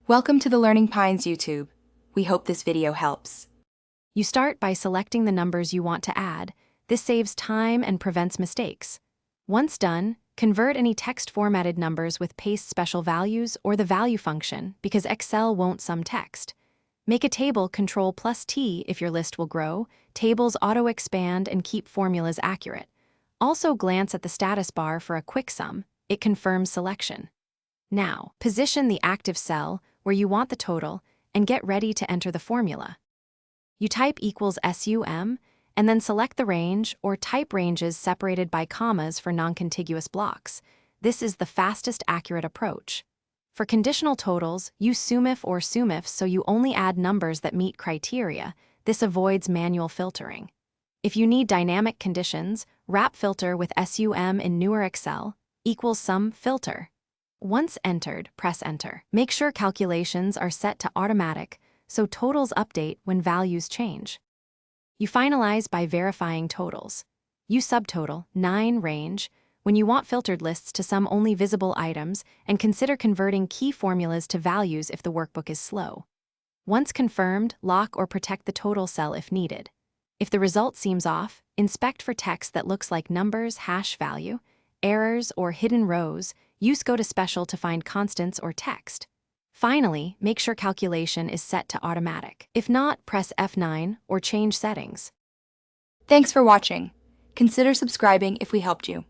Welcome to the Learning Pines YouTube. We hope this video helps. You start by selecting the numbers you want to add. This saves time and prevents mistakes. Once done, convert any text-formatted numbers with paste special values or the value function because Excel won't sum text. Make a table Ctrl+T if your list will grow. Tables auto-expand and keep formulas accurate. Also glance at the status bar for a quick sum. It confirms selection. Now, position the active cell where you want the total and get ready to enter the formula. You type =SUM and then select the range or type ranges separated by commas for non-contiguous blocks. This is the fastest accurate approach. For conditional totals, use SUMIF or SUMIFs so you only add numbers that meet criteria. This avoids manual filtering. If you need dynamic conditions, wrap filter with SUM in newer Excel =SUM filter. Once entered, press Enter. Make sure calculations are set to automatic so totals update when values change. You finalize by verifying totals. Use subtotal 9 range when you want filtered lists to sum only visible items, and consider converting key formulas to values if the workbook is slow. Once confirmed, lock or protect the total cell if needed. If the result seems off, inspect for text that looks like numbers, hash value, errors, or hidden rows. Use Go to Special to find constants or text. Finally, make sure calculation is set to automatic. If not, press F9 or change settings. Thanks for watching. Consider subscribing if we helped you.